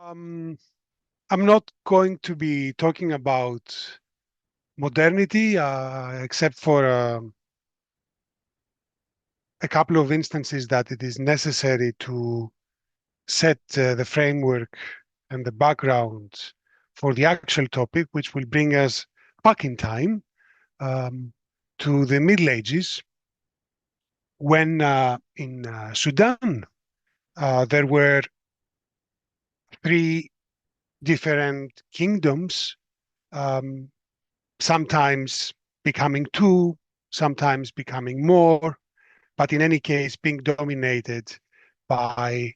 Um, I'm not going to be talking about modernity, except for a couple of instances that it is necessary to set the framework and the background for the actual topic, which will bring us back in time um, to the Middle Ages, when in Sudan there were three different kingdoms, um, sometimes becoming two, sometimes becoming more, but in any case being dominated by,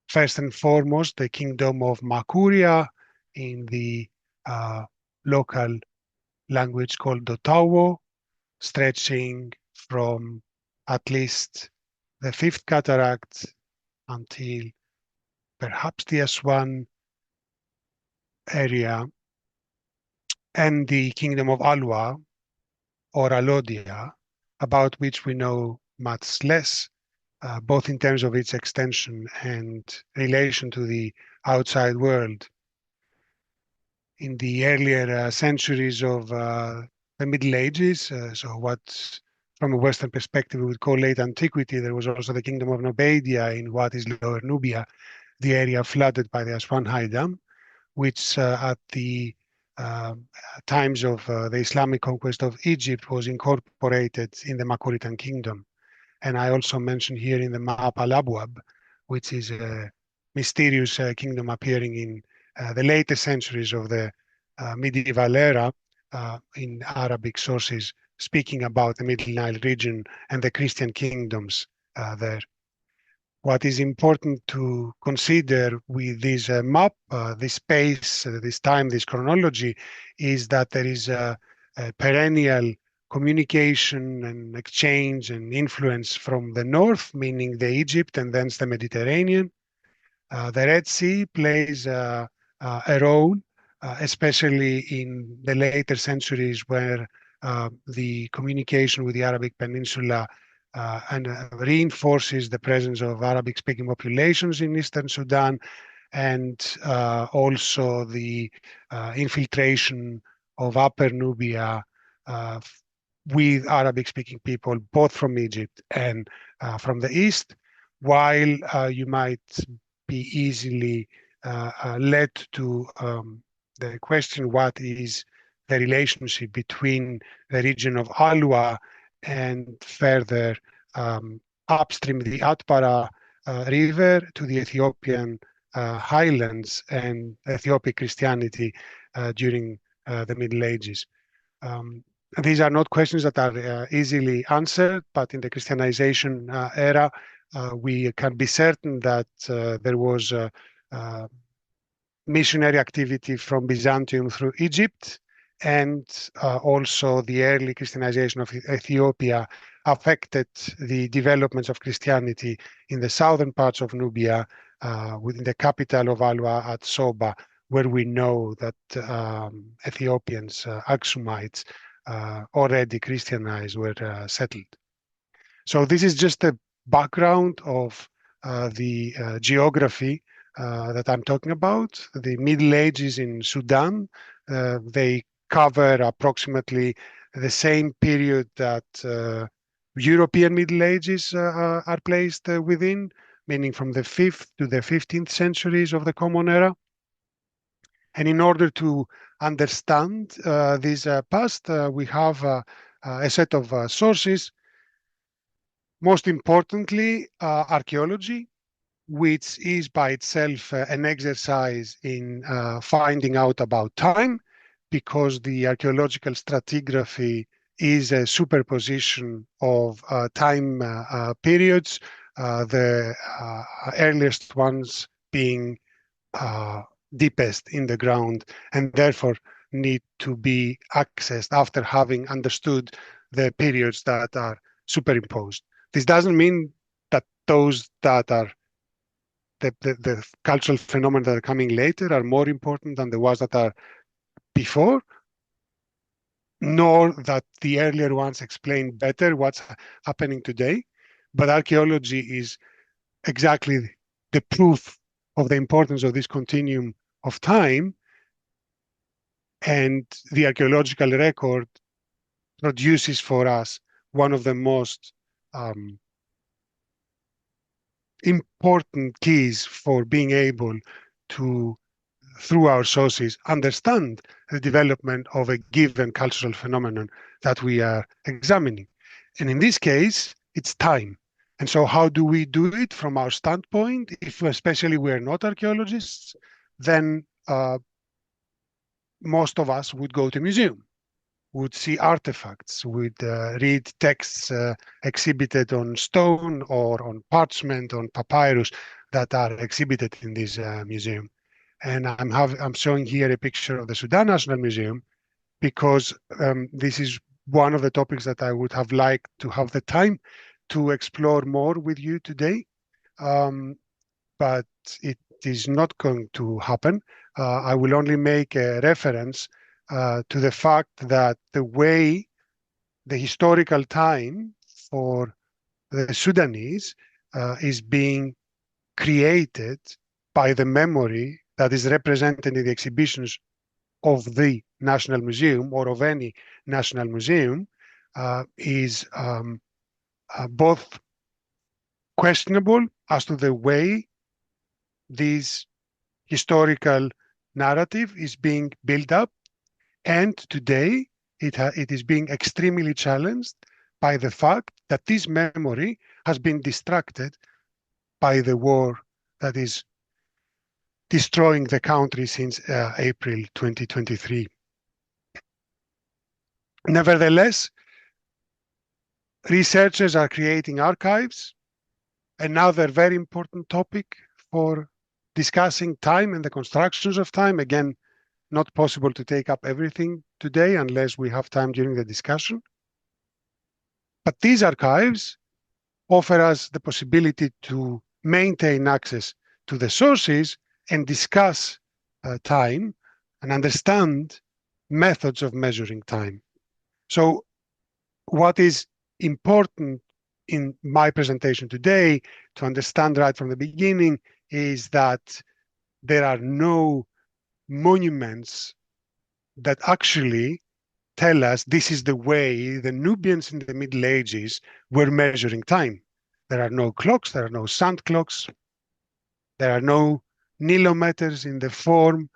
first and foremost, the kingdom of Makuria in the uh, local language called Dotawo, stretching from at least the Fifth Cataract until perhaps the Aswan area, and the kingdom of Alwa or Alodia, about which we know much less, both in terms of its extension and relation to the outside world. In the earlier centuries of the Middle Ages, so what from a Western perspective we would call late antiquity, there was also the kingdom of Nobadia in what is Lower Nubia, the area flooded by the Aswan High Dam, which at the uh, times of the Islamic conquest of Egypt was incorporated in the Makuritan kingdom. And I also mentioned here in the map Al-Abwab, which is a mysterious kingdom appearing in the later centuries of the medieval era in Arabic sources, speaking about the Middle Nile region and the Christian kingdoms there. What is important to consider with this map, this space, this time, this chronology, is that there is a perennial communication and exchange and influence from the north, meaning the Egypt and thence the Mediterranean. The Red Sea plays a role, especially in the later centuries where the communication with the Arabic Peninsula and reinforces the presence of Arabic-speaking populations in eastern Sudan, and also the infiltration of Upper Nubia uh, with Arabic-speaking people, both from Egypt and from the east, while you might be easily led to the question, what is the relationship between the region of Alwa and further upstream the Atbara River to the Ethiopian highlands and Ethiopic Christianity during the Middle Ages. Um, these are not questions that are easily answered, but in the Christianization era, we can be certain that there was uh, missionary activity from Byzantium through Egypt, and also the early Christianization of Ethiopia affected the developments of Christianity in the southern parts of Nubia, within the capital of Alwa at Soba, where we know that Ethiopians, Aksumites, already Christianized, were settled. So this is just a background of the geography that I'm talking about. The Middle Ages in Sudan, they cover approximately the same period that European Middle Ages are placed within, meaning from the 5th to the 15th centuries of the Common Era. And in order to understand this past, we have a set of sources. Most importantly, archaeology, which is by itself an exercise in finding out about time, because the archaeological stratigraphy is a superposition of time periods, the earliest ones being deepest in the ground, and therefore need to be accessed after having understood the periods that are superimposed. This doesn't mean that those that are the cultural phenomena that are coming later are more important than the ones that are before, nor that the earlier ones explain better what's happening today. But archaeology is exactly the proof of the importance of this continuum of time, and the archaeological record produces for us one of the most important keys for being able to, through our sources, understand the development of a given cultural phenomenon that we are examining. And in this case, it's time. And so how do we do it from our standpoint? If especially we're not archaeologists, then most of us would go to museum, would see artifacts, would read texts exhibited on stone or on parchment, on papyrus that are exhibited in this museum. And I'm showing here a picture of the Sudan National Museum because this is one of the topics that I would have liked to have the time to explore more with you today. But it is not going to happen. I will only make a reference to the fact that the way the historical time for the Sudanese is being created by the memory that is represented in the exhibitions of the National Museum or of any national museum is both questionable as to the way this historical narrative is being built up, and today it is being extremely challenged by the fact that this memory has been distracted by the war that is destroying the country since April 2023. Nevertheless, researchers are creating archives, another very important topic for discussing time and the constructions of time. Again, not possible to take up everything today unless we have time during the discussion. But these archives offer us the possibility to maintain access to the sources and discuss time and understand methods of measuring time. So what is important in my presentation today to understand right from the beginning is that there are no monuments that actually tell us this is the way the Nubians in the Middle Ages were measuring time. There are no clocks, there are no sand clocks, there are no nilometers in the form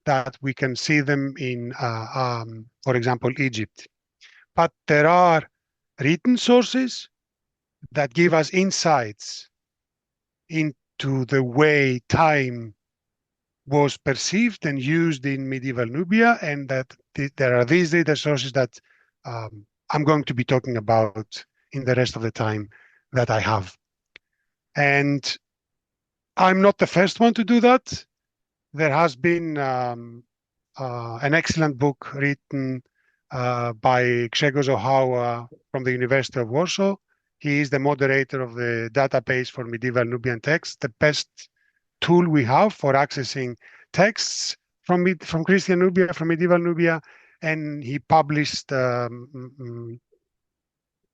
that we can see them in, for example, Egypt. But there are written sources that give us insights into the way time was perceived and used in medieval Nubia, and that there are these data sources that I'm going to be talking about in the rest of the time that I have. And I'm not the first one to do that. There has been an excellent book written by Grzegorz Ohawa from the University of Warsaw. He is the moderator of the database for medieval Nubian texts, the best tool we have for accessing texts from Christian Nubia, from medieval Nubia, and he published an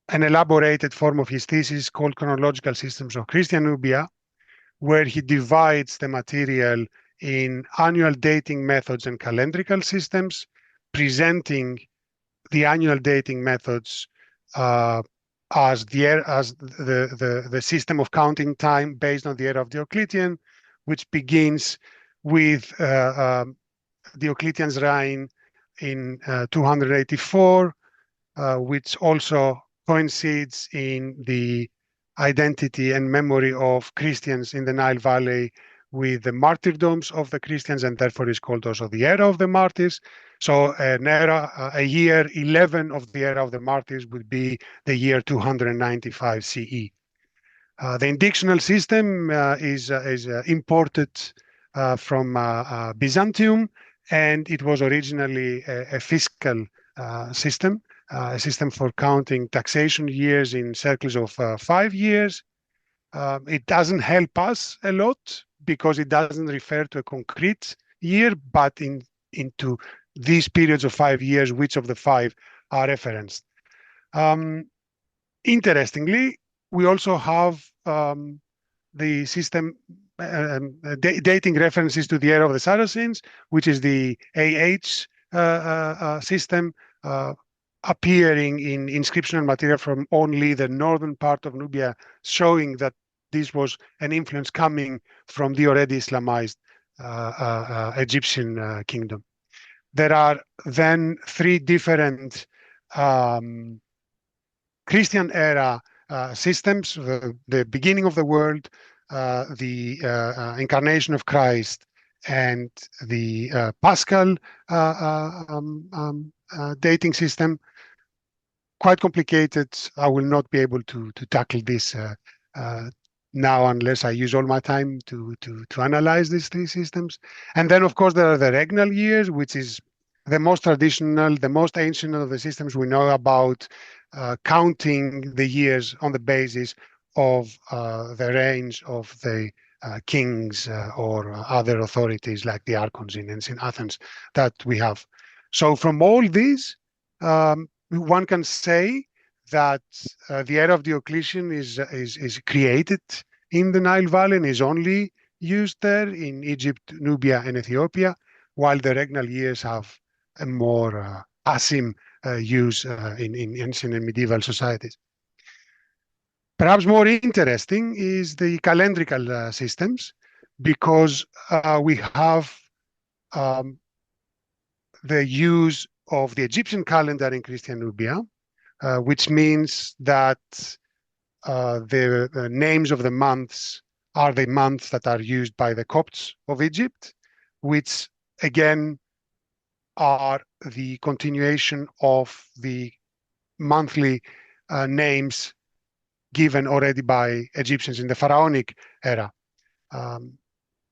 elaborated form of his thesis called Chronological Systems of Christian Nubia, where he divides the material in annual dating methods and calendrical systems, presenting the annual dating methods as the system of counting time based on the era of Diocletian, which begins with Diocletian's reign in 284, which also coincides in the identity and memory of Christians in the Nile Valley with the martyrdoms of the Christians, and therefore is called also the era of the martyrs. So a year 11 of the era of the martyrs would be the year 295 CE. The indictional system is imported from Byzantium, and it was originally a fiscal system, a system for counting taxation years in circles of 5 years. It doesn't help us a lot because it doesn't refer to a concrete year, but into these periods of 5 years, which of the 5 are referenced. Interestingly, we also have the system dating references to the era of the Saracens, which is the system, appearing in inscriptional material from only the northern part of Nubia, showing that this was an influence coming from the already Islamized Egyptian kingdom. There are then three different Christian era systems: the beginning of the world, the incarnation of Christ, and the Paschal dating system. Quite complicated. I will not be able to tackle this now unless I use all my time to analyze these three systems. And then, of course, there are the regnal years, which is the most traditional, the most ancient of the systems we know about, counting the years on the basis of the reigns of the kings or other authorities like the archons in ancient Athens that we have. So from all these, one can say that the era of Diocletian is created in the Nile Valley and is only used there in Egypt, Nubia, and Ethiopia, while the regnal years have a more asim use in ancient and medieval societies. Perhaps more interesting is the calendrical systems, because we have the use of the Egyptian calendar in Christian Nubia, which means that the names of the months are the months that are used by the Copts of Egypt, which again are the continuation of the monthly names given already by Egyptians in the pharaonic era.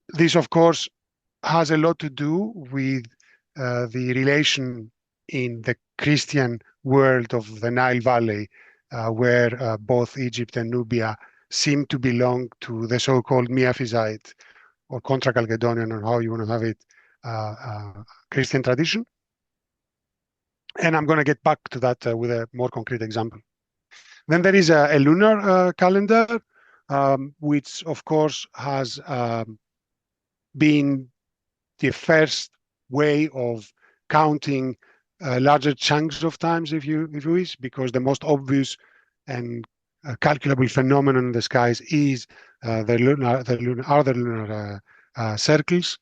This, of course, has a lot to do with the relation in the Christian world of the Nile Valley, where both Egypt and Nubia seem to belong to the so-called Miaphysite or Contra-Chalcedonian, or how you want to have it, Christian tradition. And I'm going to get back to that with a more concrete example. Then there is a lunar calendar, which of course has been the first way of counting larger chunks of times, if you wish, because the most obvious and calculable phenomenon in the skies is the lunar circles.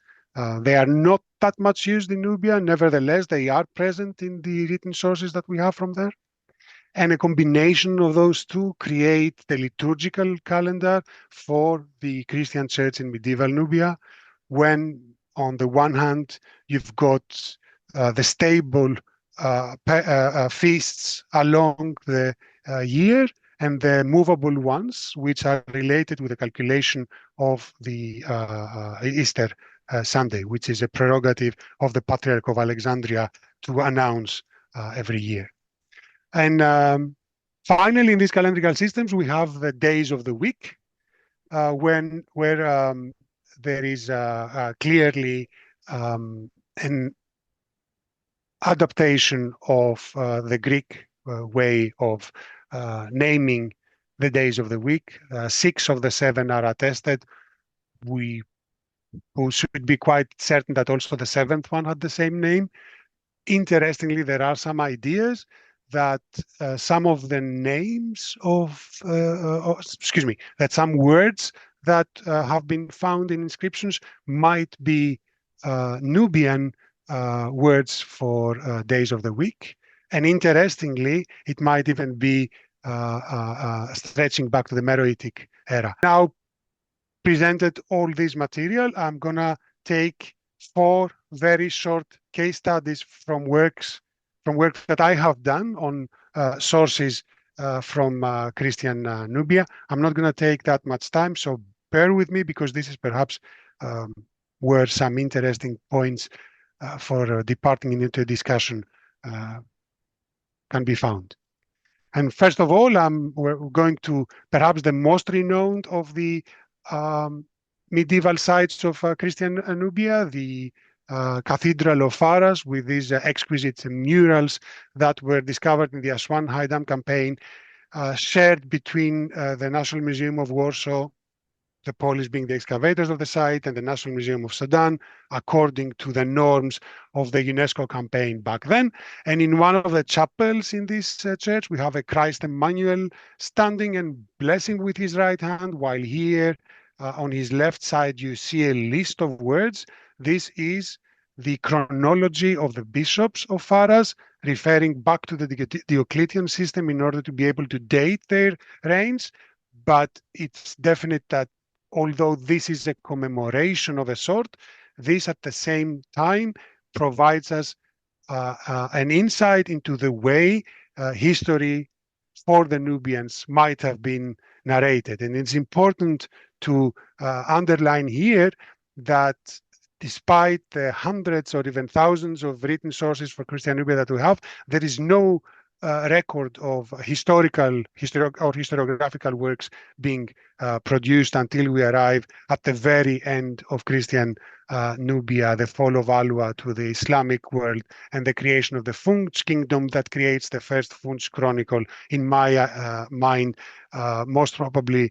They are not that much used in Nubia. Nevertheless, they are present in the written sources that we have from there. And a combination of those two create the liturgical calendar for the Christian church in medieval Nubia, when on the one hand, you've got the stable feasts along the year, and the movable ones, which are related with the calculation of the Easter Sunday, which is a prerogative of the Patriarch of Alexandria to announce every year. And finally, in these calendrical systems, we have the days of the week, where there is clearly an adaptation of the Greek way of naming the days of the week. 6 of the 7 are attested. We should be quite certain that also the 7th one had the same name. Interestingly, there are some ideas that some of the names of, that some words that have been found in inscriptions might be Nubian words for days of the week. And interestingly, it might even be stretching back to the Meroitic era. Now, presented all this material, I'm gonna take 4 very short case studies from work that I have done on sources from Christian Nubia. I'm not gonna take that much time, so bear with me, because this is perhaps where some interesting points for departing into a discussion can be found. And first of all, we're going to perhaps the most renowned of the medieval sites of Christian Nubia, the Cathedral of Faras, with these exquisite murals that were discovered in the Aswan Haidam campaign, shared between the National Museum of Warsaw the Polish being the excavators of the site, and the National Museum of Sudan, according to the norms of the UNESCO campaign back then. And in one of the chapels in this church, we have a Christ Emmanuel standing and blessing with his right hand, while here on his left side, you see a list of words. This is the chronology of the bishops of Faras, referring back to the Diocletian system in order to be able to date their reigns. But it's definite that although this is a commemoration of a sort, this at the same time provides us an insight into the way history for the Nubians might have been narrated. And it's important to underline here that despite the hundreds or even thousands of written sources for Christian Nubia that we have, there is no record of historiographical works being produced until we arrive at the very end of Christian Nubia, the fall of Alwa to the Islamic world, and the creation of the Funch kingdom that creates the first Funch chronicle, in my mind, most probably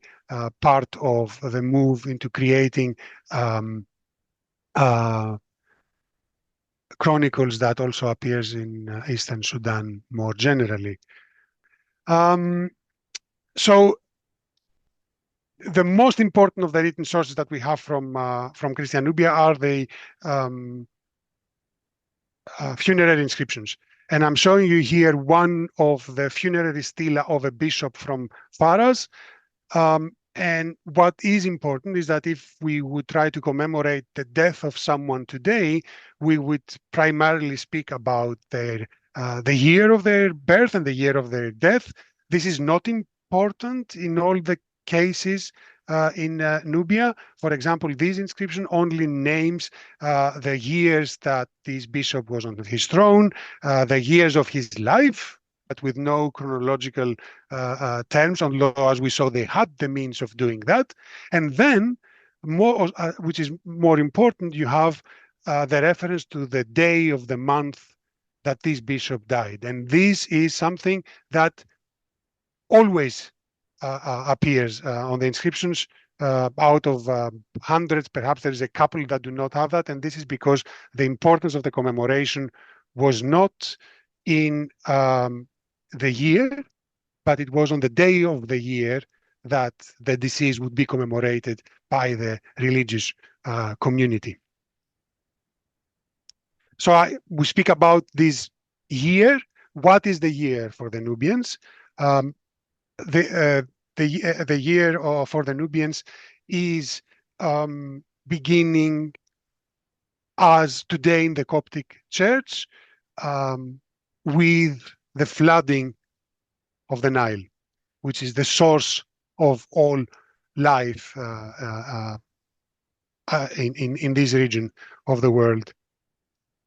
part of the move into creating chronicles that also appears in Eastern Sudan more generally. So the most important of the written sources that we have from Christian Nubia are the funerary inscriptions. And I'm showing you here one of the funerary stela of a bishop from Faras. And what is important is that if we would try to commemorate the death of someone today, we would primarily speak about the year of their birth and the year of their death. This is not important in all the cases in Nubia. For example, this inscription only names the years that this bishop was on his throne, the years of his life, but with no chronological terms, although as we saw, they had the means of doing that. And then, which is more important, you have the reference to the day of the month that this bishop died. And this is something that always appears on the inscriptions. Out of hundreds, perhaps there is a couple that do not have that. And this is because the importance of the commemoration was not in the year, but it was on the day of the year that the deceased would be commemorated by the religious community. So we speak about this year. What is the year for the Nubians? The year for the Nubians is beginning as today in the Coptic Church with the flooding of the Nile, which is the source of all life in this region of the world.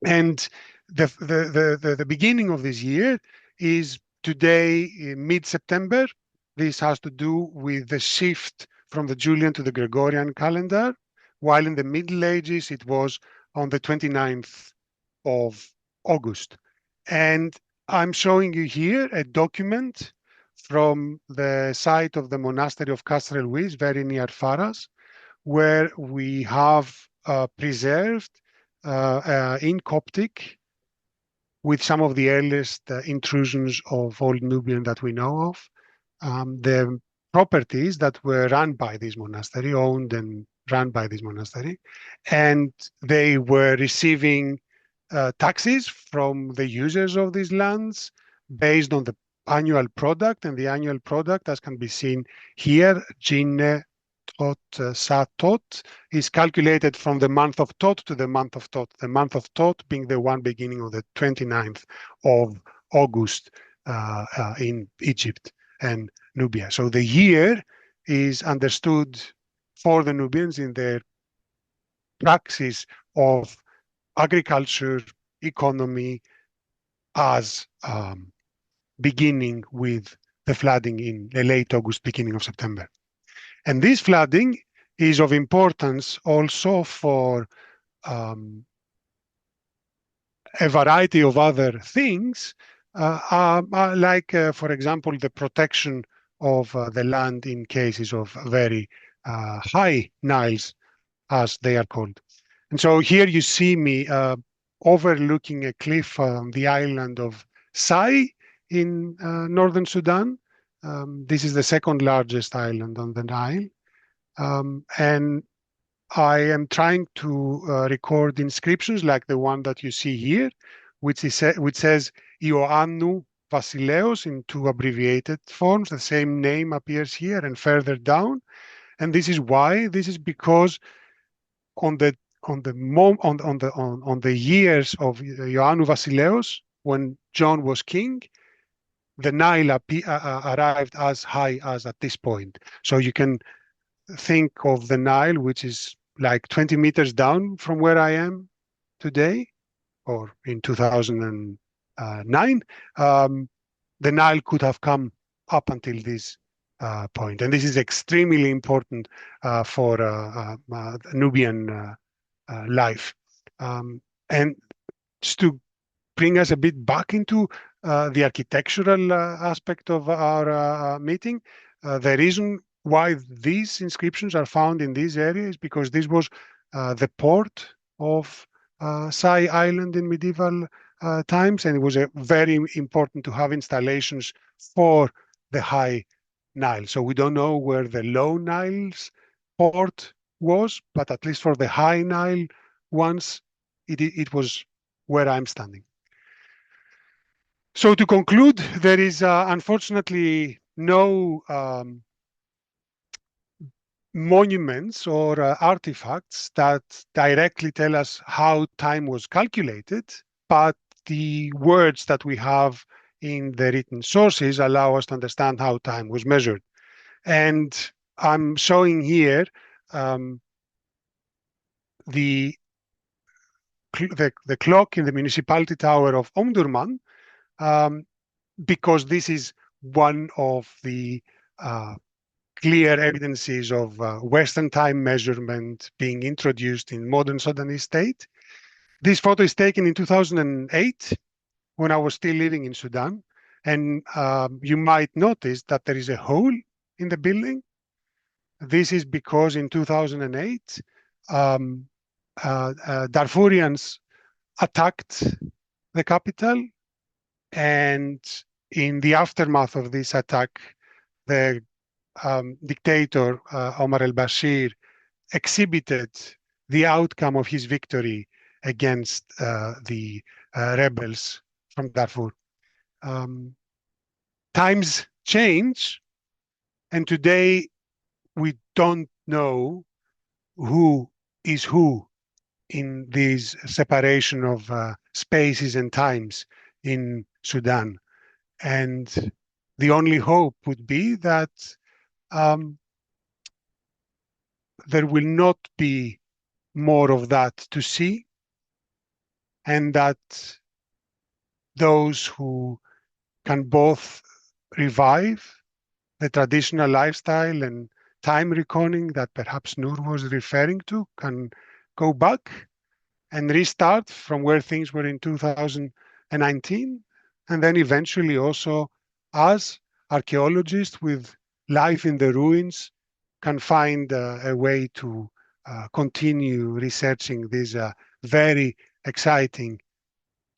And the beginning of this year is today, mid-September. This has to do with the shift from the Julian to the Gregorian calendar, while in the Middle Ages it was on the 29th of August. And I'm showing you here a document from the site of the monastery of Castre Luis, very near Faras, where we have preserved in Coptic, with some of the earliest intrusions of Old Nubian that we know of, the properties that were run by this monastery, owned and run by this monastery, and they were receiving taxes from the users of these lands based on the annual product, and the annual product, as can be seen here, Jine Tot Satot, is calculated from the month of Tot to the month of Tot, the month of Tot being the one beginning on the 29th of August in Egypt and Nubia. So the year is understood for the Nubians in their praxis of agriculture, economy, as beginning with the flooding in the late August, beginning of September. And this flooding is of importance also for a variety of other things, like, for example, the protection of the land in cases of very high Niles, as they are called. And so here you see me overlooking a cliff on the island of Sai in northern Sudan. This is the second largest island on the Nile. And I am trying to record inscriptions like the one that you see here, which says Ioannou Vasileos in two abbreviated forms. The same name appears here and further down. And this is why. This is because on the years of Ioannou Vasileos, when John was king, the Nile arrived as high as at this point. So you can think of the Nile, which is like 20 meters down from where I am today, or in 2009, the Nile could have come up until this point. And this is extremely important for Nubian life. And just to bring us a bit back into the architectural aspect of our meeting, the reason why these inscriptions are found in this area is because this was the port of Sai Island in medieval times, and it was very important to have installations for the high Nile. So we don't know where the low Nile's port was, but at least for the high Nile ones, it was where I'm standing. So to conclude, there is unfortunately no monuments or artifacts that directly tell us how time was calculated, but the words that we have in the written sources allow us to understand how time was measured. And I'm showing here the clock in the municipality tower of Omdurman, because this is one of the clear evidences of Western time measurement being introduced in modern Sudanese state. This photo is taken in 2008 when I was still living in Sudan. And you might notice that there is a hole in the building. This is because in 2008, Darfurians attacked the capital. And in the aftermath of this attack, the dictator Omar al-Bashir exhibited the outcome of his victory against the rebels from Darfur. Times change, and today we don't know who is who in this separation of spaces and times in Sudan. And the only hope would be that there will not be more of that to see, and that those who can both revive the traditional lifestyle and time reckoning that perhaps Noor was referring to can go back and restart from where things were in 2019, and then eventually also as archaeologists with life in the ruins can find a way to continue researching this very exciting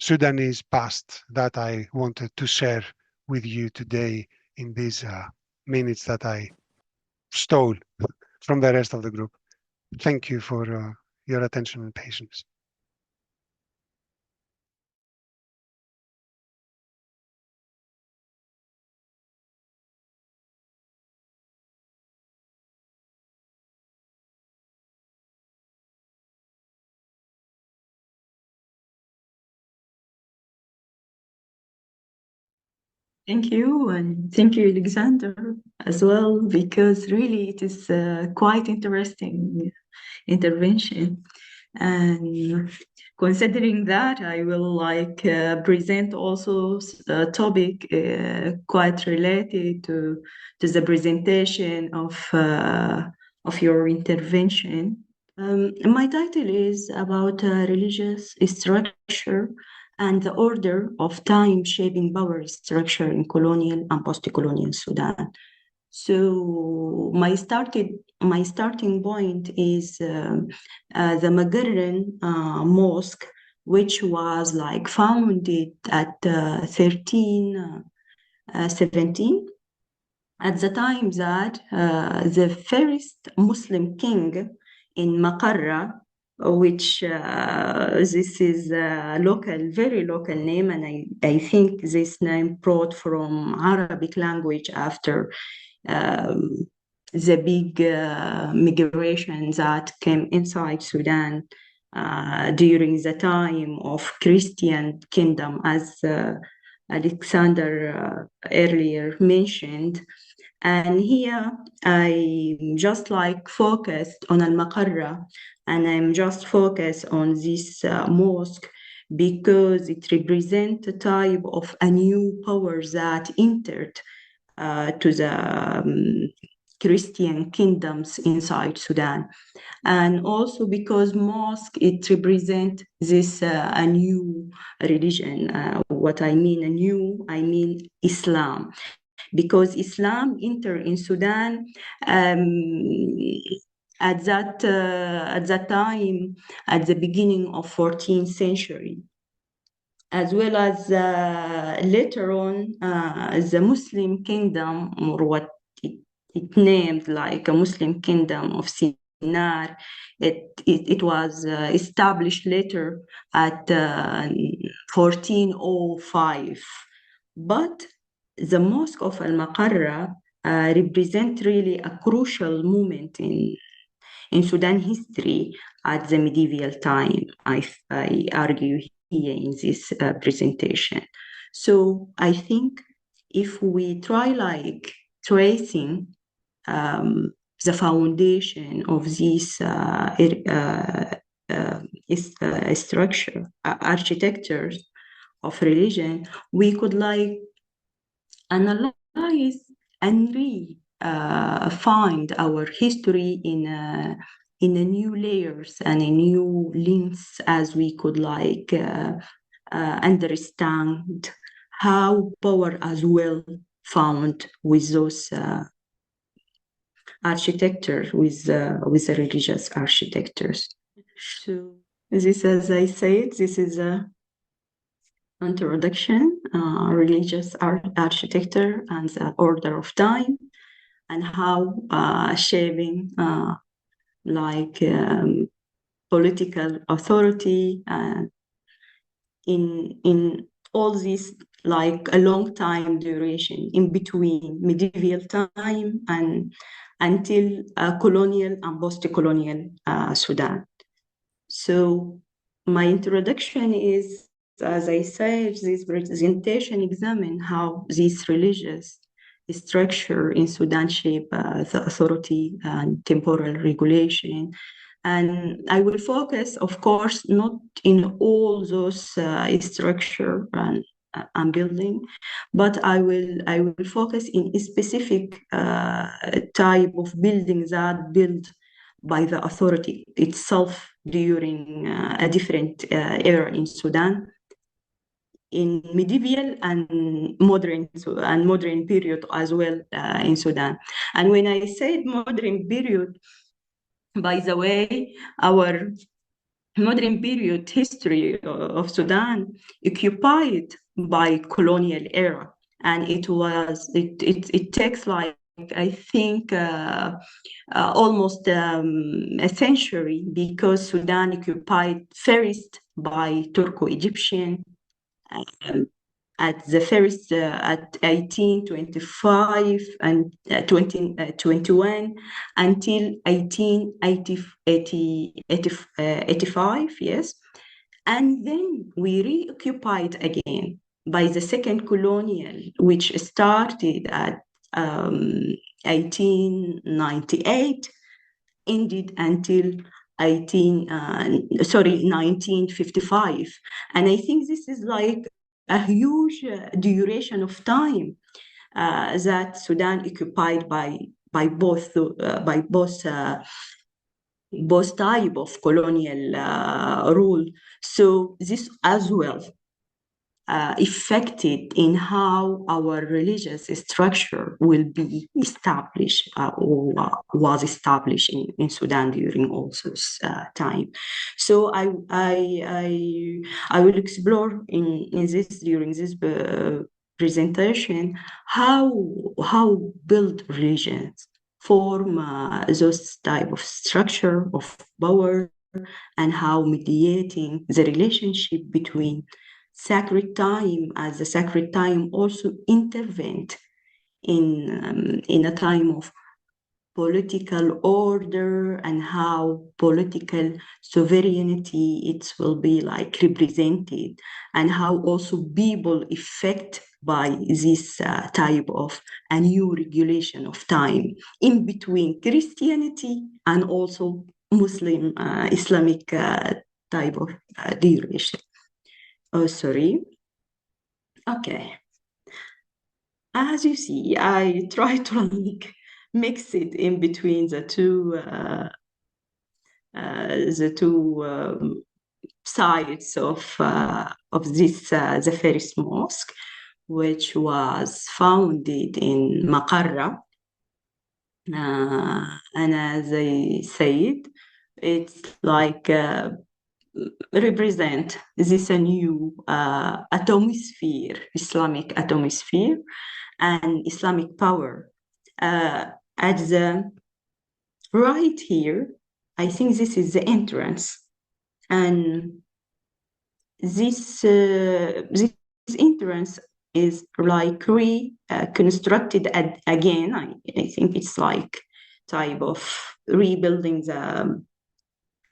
Sudanese past that I wanted to share with you today in these minutes that I stole from the rest of the group. Thank you for your attention and patience. Thank you, and thank you, Alexander, as well, because really it is quite interesting intervention. And considering that, I will present also a topic quite related to the presentation of your intervention. My title is about religious structure and the order of time shaping power structure in colonial and post-colonial Sudan. So my starting point is the Magaran mosque, which was like founded at 1317, at the time that the first Muslim king in Maqarra, which this is a very local name, and I think this name brought from Arabic language after um, the big migration that came inside Sudan during the time of Christian kingdom, as Alexander earlier mentioned. And here I just like focused on Al-Maqarra, and I'm just focused on this mosque because it represents a type of a new power that entered to the Christian kingdoms inside Sudan. And also because mosque, it represents this a new religion. What I mean a new, I mean Islam, because Islam entered in Sudan at that time, at the beginning of 14th century, as well as later on the Muslim kingdom, or what it named like a Muslim kingdom of Sinar. It was established later at 1405. But the Mosque of Al-Maqarra represent really a crucial moment in Sudan history at the medieval time, I argue here in this presentation. So I think if we try like tracing the foundation of this structure, architectures of religion, we could like analyze and find our history in a new layers and a new lens, as we could like understand how power as well found with those architecture, with the religious architectures. So this, as I said, this is a introduction, religious architecture and the order of time, and how shaping like political authority in all this like a long time duration in between medieval time and until colonial and post-colonial Sudan. So my introduction is, as I said, this presentation examine how this religious structure in Sudan shape the authority and temporal regulation. And I will focus, of course, not in all those structure and building, but I will focus in a specific type of buildings that built by the authority itself during a different era in Sudan, in medieval and modern period as well in Sudan. And when I said modern period, by the way, our modern period history of Sudan occupied by colonial era, and it takes like I think almost a century, because Sudan occupied first by Turco-Egyptian at the first at 1825 and 2021 until 1885, yes. And then we reoccupied again by the second colonial, which started at 1898, ended until 1955. And I think this is like a huge duration of time that Sudan occupied by both type of colonial rule. So this as well affected in how our religious structure will be established or was established in Sudan during all this time. So I will explore in this during this presentation how build religions form those type of structure of power and how mediating the relationship between sacred time as the sacred time also intervened in a time of political order and how political sovereignty it will be like represented and how also people affect by this type of a new regulation of time in between Christianity and also Muslim Islamic type of duration. Oh, sorry. Okay. As you see, I try to like mix it in between the two sides of this the first mosque, which was founded in Maqarra. And as I said, it's like represent this a new atomosphere, Islamic atomosphere and Islamic power. At the right here, I think this is the entrance, and this entrance is like reconstructed again. I think it's like type of rebuilding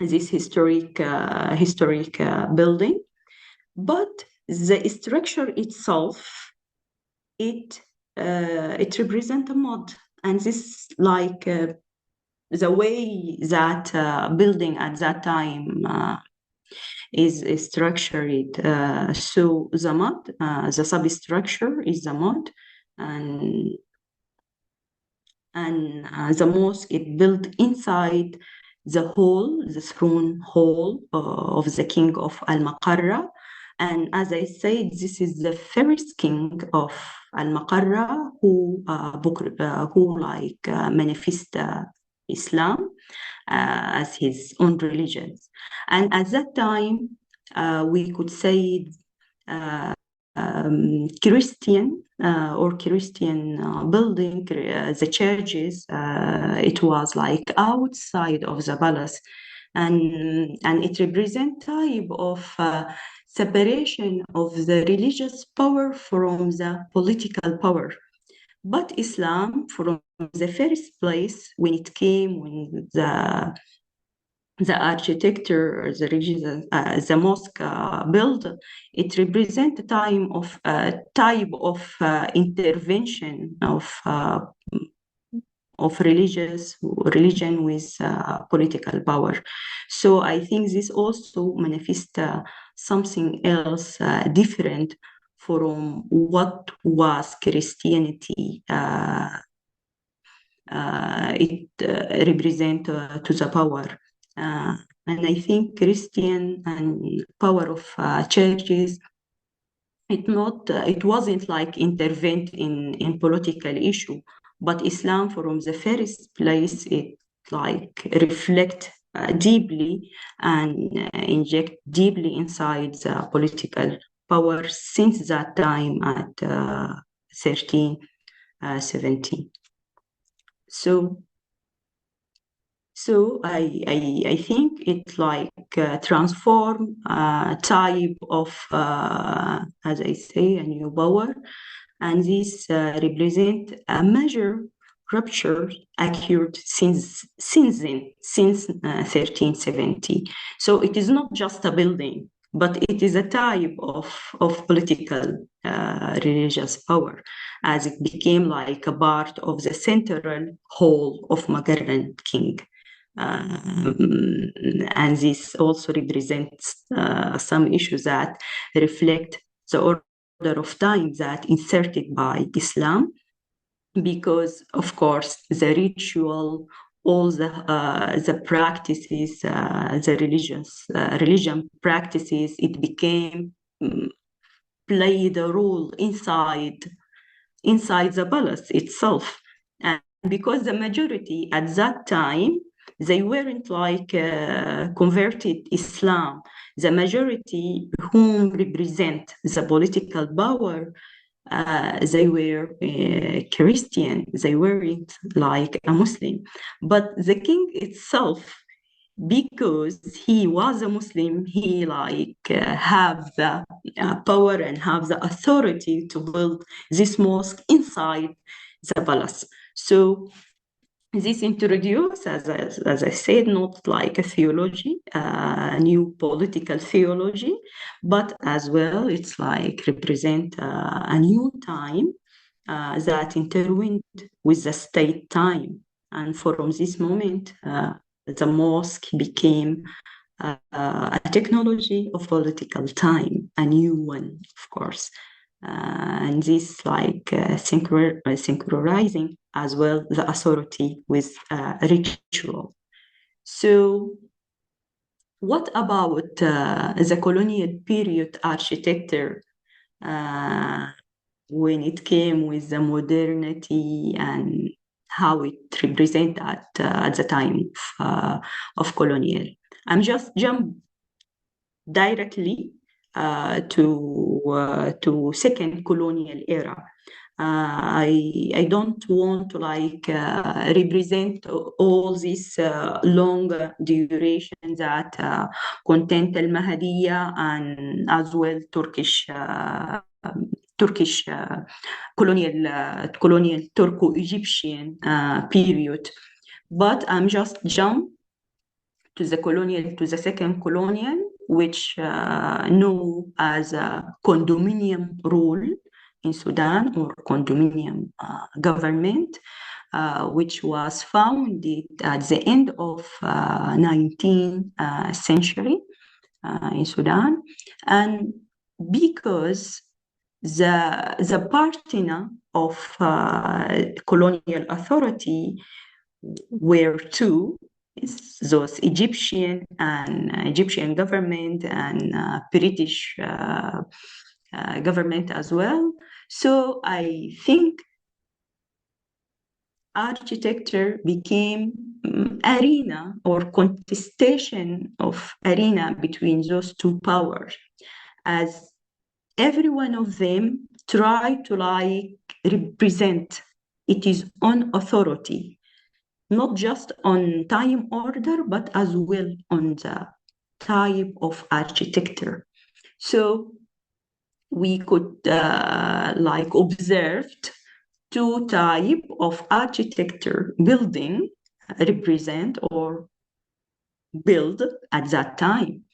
this historic building, but the structure itself it represents a mod, and this like the way that building at that time is structured. So the mod, the substructure is the mod, and the mosque it built inside the hall, the throne hall of the king of Al-Maqarra. And as I said, this is the first king of Al-Maqarra who manifest Islam as his own religion. And at that time, we could say Christian building, the churches, it was like outside of the palace, and it represents type of separation of the religious power from the political power. But Islam, from the first place, when it came, when the architecture, the religion, the mosque built, it represents a time of type of intervention of religion with political power. So I think this also manifests something else different from what was Christianity. It represent to the power. And I think Christian and power of churches, it wasn't like intervened in political issue, but Islam from the first place, it like reflect deeply and inject deeply inside the political power since that time at 1317. So I think it like transform type of, as I say, a new power, and this represent a major rupture occurred since 1370. So it is not just a building, but it is a type of political religious power, as it became like a part of the central hall of Magaran king. And this also represents some issues that reflect the order of time that inserted by Islam, because of course the ritual, all the practices, the religion practices, it became played a role inside the palace itself. And because the majority at that time, they weren't like converted Islam. The majority whom represent the political power, they were Christian. They weren't like a Muslim. But the king itself, because he was a Muslim, he have the power and have the authority to build this mosque inside the palace. So this introduced, as I said, not like a theology, a new political theology, but as well, it's like represent a new time that intertwined with the state time. And from this moment, the mosque became a technology of political time, a new one, of course. And this synchronizing as well the authority with ritual. So what about the colonial period architecture when it came with the modernity and how it represent at the time of colonial? I'm just jump directly to second colonial era. I don't want to represent all this long duration that content al-Mahdiya and as well Turkish colonial Turco-Egyptian period. But I'm just jump to the second colonial, which known as a condominium rule in Sudan, or condominium government, which was founded at the end of 19th century in Sudan. And because the partner of colonial authority were two, those Egyptian government and British government as well. So I think architecture became arena or contestation of arena between those two powers, as every one of them tried to represent its own authority, not just on time order, but as well on the type of architecture. So we could observe two types of architecture building represent or build at that time.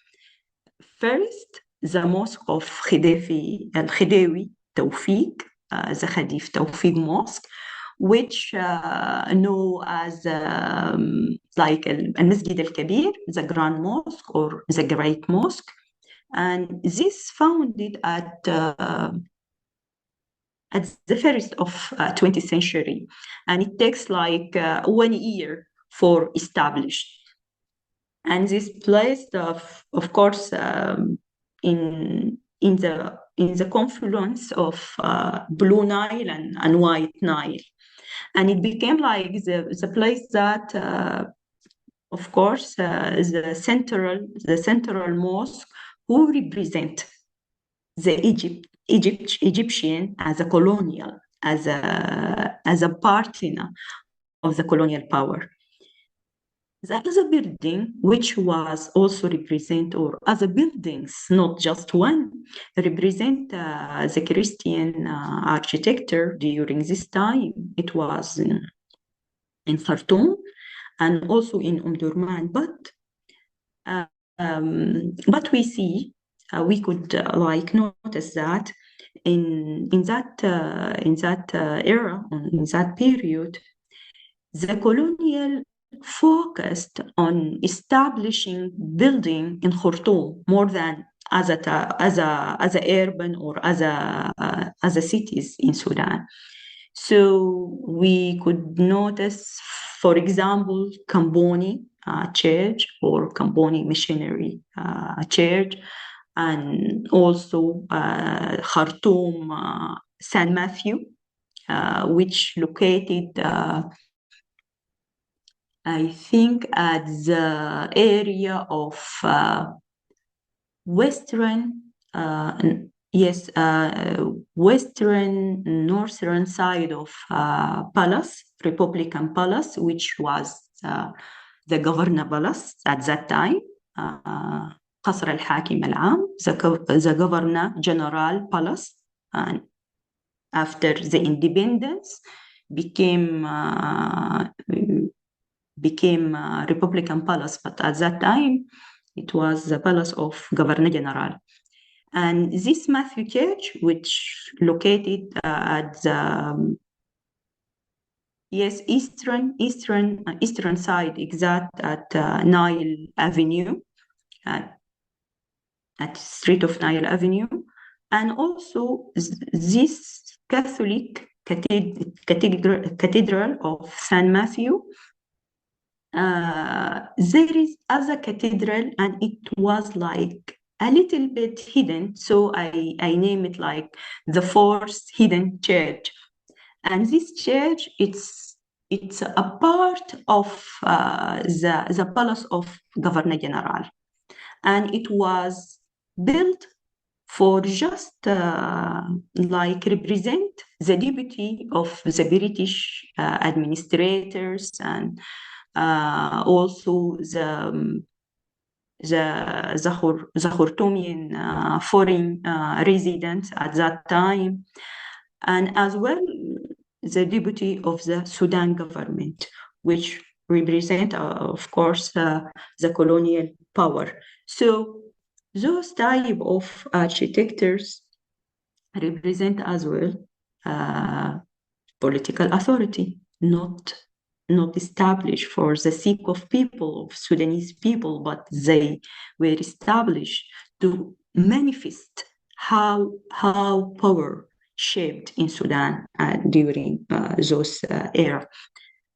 First, the mosque of Al-Khidawi Tawfiq, the Khadif Tawfiq Mosque, which known as Al-Masjid Al-Kabir, the Grand Mosque or the Great Mosque. And this founded at the first of 20th century, and it takes 1 year for established. And this place, of course, in the confluence of Blue Nile and White Nile, and it became the place that, of course, the central mosque who represent the Egyptian as a colonial, as a partner of the colonial power. The other building, which was also represent, or other buildings, not just one, represent the Christian architecture during this time. It was in Khartoum and also in Durman. But we see, we could notice that in that era, in that period, the colonial focused on establishing building in Khartoum more than as a urban or as a cities in Sudan. So we could notice, for example, Kamboni Church or Kamboni Missionary Church, and also Khartoum, San Matthew, which located, I think, at the area of western, western northern side of Palace, Republican Palace, which was the Governor Palace at that time. قصر الحاكم العام, the Governor General Palace, and after the independence became Republican Palace, but at that time it was the Palace of Governor General. And this Matthew Church, which located at the eastern side, exact at Nile Avenue, at street of Nile Avenue, and also this Catholic cathedral of San Matthew. There is other cathedral, and it was like a little bit hidden, so I name it like the fourth hidden church. And this church, it's a part of the Palace of Governor General, and it was built for just like represent the deputy of the British administrators, and also the Khartoumian foreign residents at that time, and as well the deputy of the Sudan government, which represent, of course, the colonial power. So those type of architectures represent as well political authority, not established for the sake of people, of Sudanese people, but they were established to manifest how power shaped in Sudan during those era.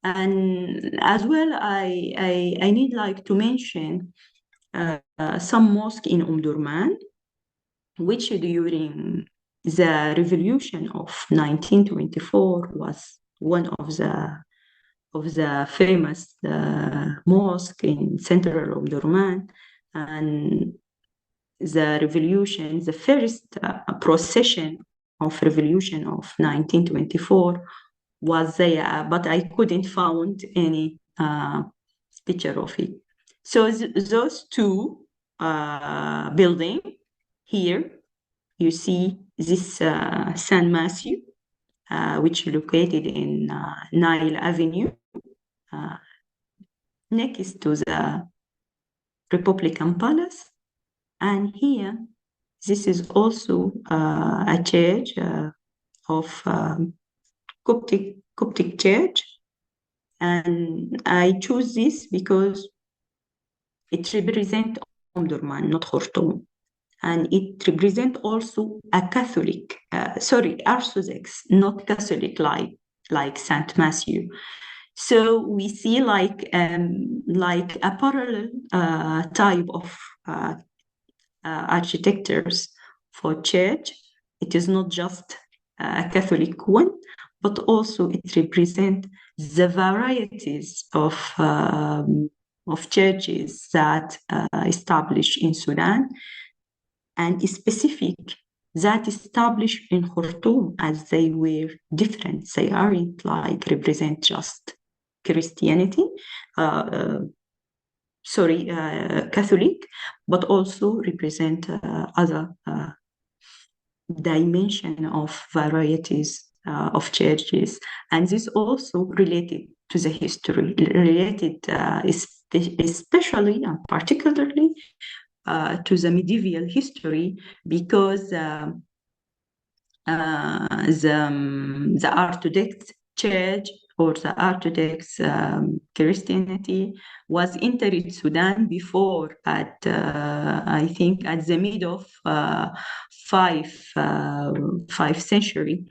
And as well, I need like to mention some mosque in Durman, which during the revolution of 1924 was one of the famous mosque in central Durman. And the revolution, the first procession of revolution of 1924 was there, but I couldn't find any picture of it. So those two buildings here, you see this San Matthew, which is located in Nile Avenue, next to the Republican Palace. And here, this is also a church of Coptic church. And I choose this because it represents Omdurman, not Khartoum. And it represents also a Catholic, Orthodox, not Catholic like Saint Matthew. So we see like a parallel type of architectures for church. It is not just a Catholic one, but also it represents the varieties of churches that established in Sudan, and specific that established in Khartoum, as they were different. They aren't like represent just Christianity, Catholic, but also represent other dimension of varieties of churches. And this also related to the history, related especially and particularly to the medieval history, because the Orthodox Church or the Orthodox Christianity was entered Sudan before at I think at the mid of 5th century,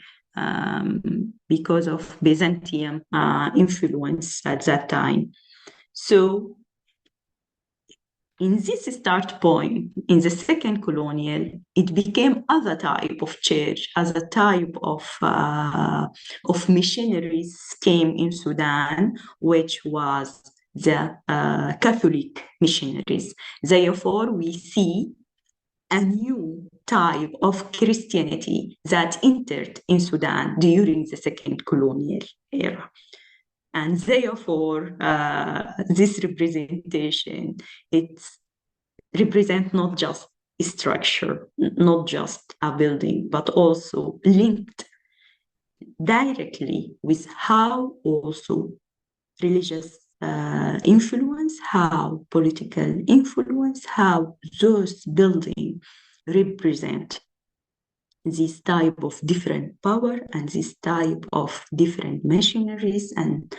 because of Byzantium influence at that time. So in this start point, in the second colonial, it became other type of church, as a type of missionaries came in Sudan, which was the Catholic missionaries. Therefore, we see a new type of Christianity that entered in Sudan during the second colonial era. And therefore, this representation, it represents not just a structure, not just a building, but also linked directly with how also religious influence, how political influence, how those buildings represent this type of different power and this type of different machineries and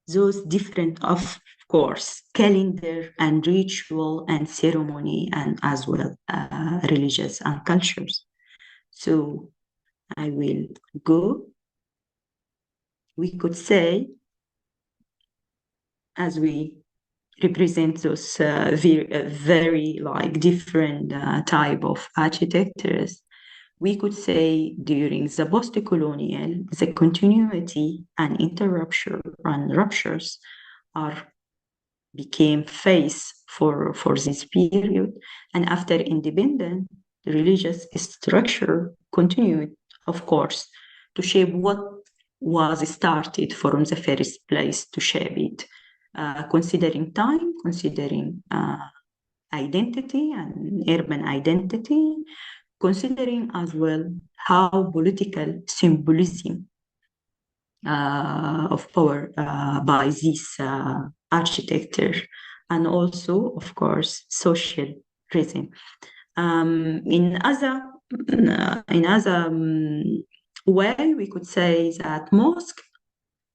those different, of course, calendar and ritual and ceremony and as well religious and cultures. So I will go. We could say, as we represent those very like different type of architectures, we could say during the post-colonial, the continuity and interruption and ruptures became face for this period. And after independence, the religious structure continued, of course, to shape what was started from the first place to shape it, considering time, considering identity and urban identity, considering as well how political symbolism of power by this architecture, and also, of course, social reason. In other way, we could say that mosque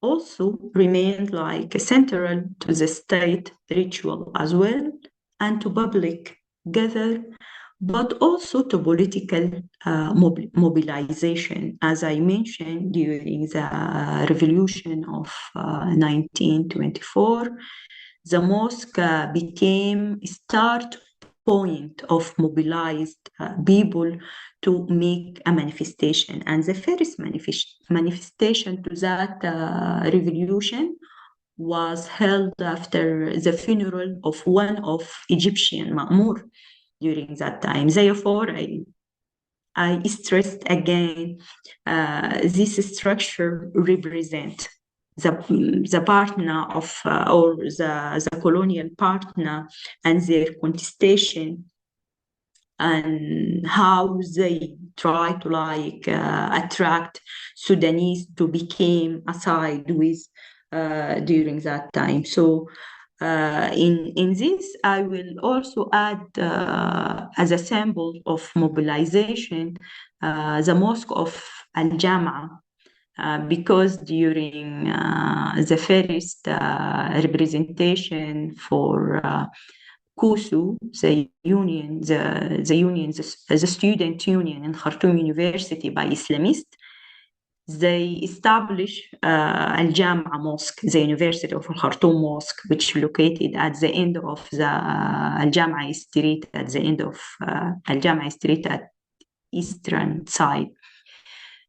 also remained like central to the state ritual as well, and to public gather, but also to political mobilization. As I mentioned, during the revolution of 1924, the mosque became a start point of mobilized people to make a manifestation. And the first manifestation to that revolution was held after the funeral of one of Egyptian Ma'mur during that time. Therefore, I stressed again this structure represent the partner of or the colonial partner and their contestation, and how they try to like attract Sudanese to become a side with during that time. So in this, I will also add as a symbol of mobilization the mosque of Al-Jama, because during the first representation for KUSU, the student union in Khartoum University by Islamists, they established Al-Jama Mosque, the University of Khartoum Mosque, which is located at the end of the Al-Jama Street, at the end of Al-Jama Street at eastern side.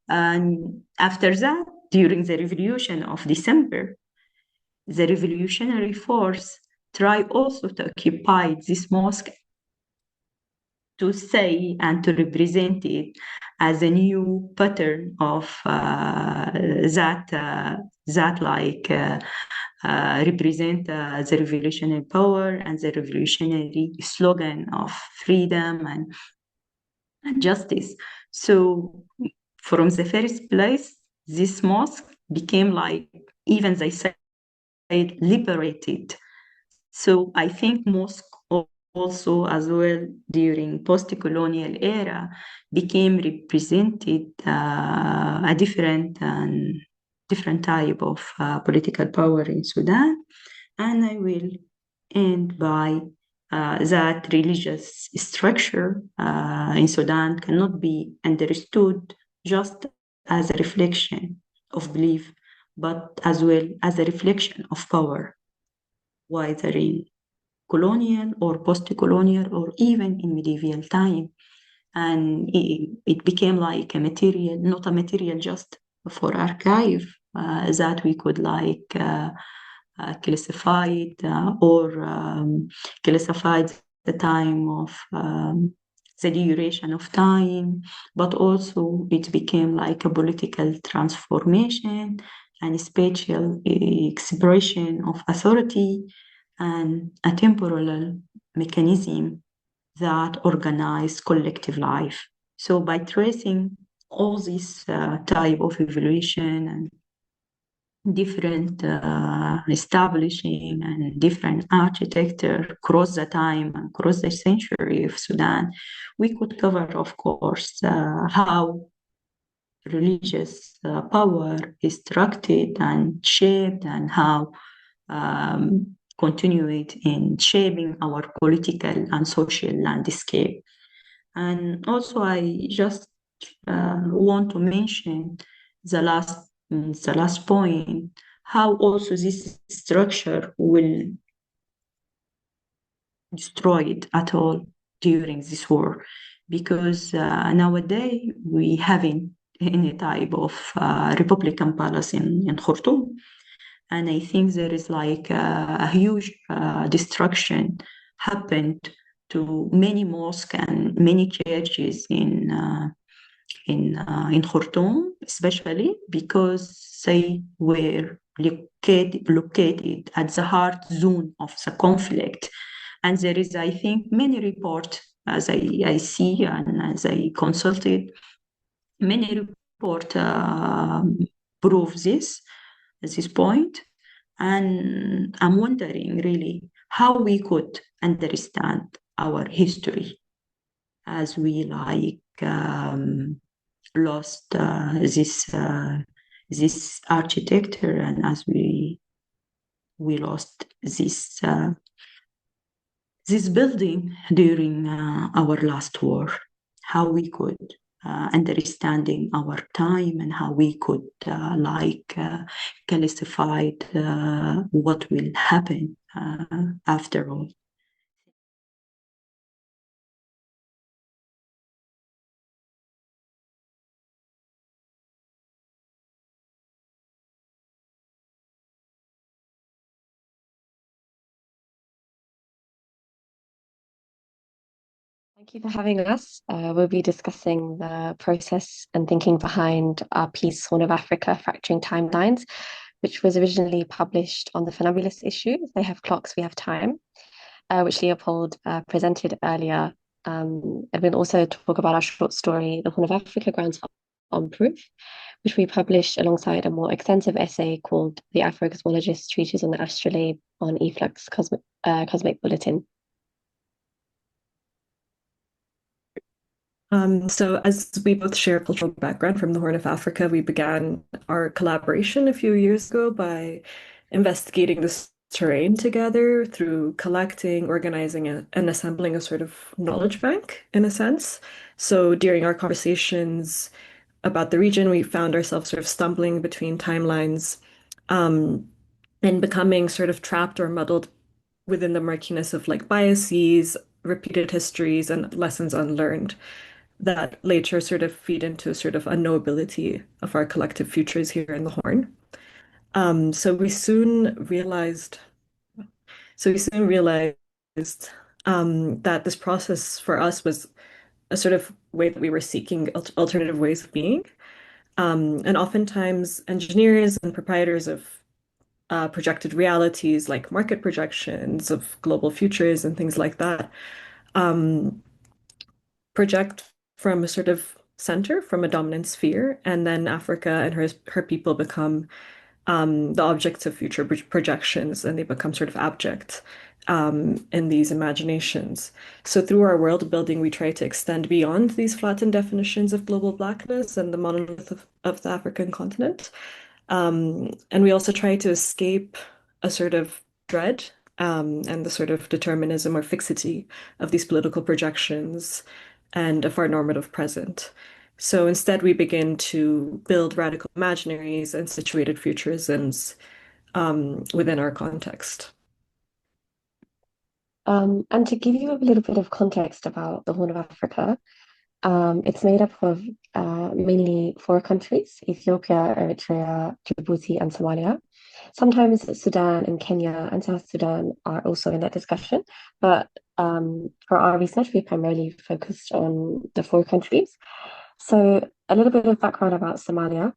And after that, during the revolution of December, the revolutionary force tried also to occupy this mosque, to say and to represent it as a new pattern of that represent the revolutionary power and the revolutionary slogan of freedom and justice. So from the first place, this mosque became like, even they say, liberated. So I think mosque also as well during post-colonial era became represented a different type of political power in Sudan. And I will end by that religious structure in Sudan cannot be understood just as a reflection of belief, but as well as a reflection of power, whether in colonial or post-colonial or even in medieval time. And it became like a material, not a material just for archive, that we could classified or classified the time of the duration of time, but also it became like a political transformation and a spatial expression of authority and a temporal mechanism that organize collective life. So by tracing all this type of evaluation and different establishing and different architecture across the time and across the century of Sudan, we could cover, of course, how religious power is structured and shaped and how continued in shaping our political and social landscape. And also, I just want to mention the last point, how also this structure will destroy it at all during this war, because nowadays we haven't any type of Republican palace in Khartoum. And I think there is like a huge destruction happened to many mosques and many churches in Khartoum, especially because they were located at the heart zone of the conflict. And there is, I think, many reports as I see and as I consulted, many reports prove this at this point. And I'm wondering really how we could understand our history as we lost this architecture and as we lost this building during our last war, how we could understanding our time and how we could classify what will happen after all. Thank you for having us. We'll be discussing the process and thinking behind our piece, Horn of Africa, Fracturing Timelines, which was originally published on the Funambulist issue. They have clocks, we have time, which Leopold presented earlier. And we'll also talk about our short story, The Horn of Africa Grounds on Proof, which we published alongside a more extensive essay called The Afro-Cosmologist Treatise on the Astrolabe on Efflux Cosmic Bulletin. So as we both share a cultural background from the Horn of Africa, we began our collaboration a few years ago by investigating this terrain together through collecting, organizing, and assembling a sort of knowledge bank, in a sense. So during our conversations about the region, we found ourselves sort of stumbling between timelines, and becoming sort of trapped or muddled within the murkiness of like biases, repeated histories, and lessons unlearned that later sort of feed into sort of unknowability of our collective futures here in the Horn. So we soon realized that this process for us was a sort of way that we were seeking alternative ways of being. And oftentimes engineers and proprietors of projected realities like market projections of global futures and things like that project from a sort of center, from a dominant sphere, and then Africa and her people become the objects of future projections, and they become sort of abject in these imaginations. So through our world building, we try to extend beyond these flattened definitions of global blackness and the monolith of the African continent. And we also try to escape a sort of dread and the sort of determinism or fixity of these political projections and of our normative present. So instead, we begin to build radical imaginaries and situated futurisms within our context. And to give you a little bit of context about the Horn of Africa, it's made up of mainly four countries: Ethiopia, Eritrea, Djibouti, and Somalia. Sometimes Sudan and Kenya and South Sudan are also in that discussion, but for our research, we primarily focused on the four countries. So a little bit of background about Somalia.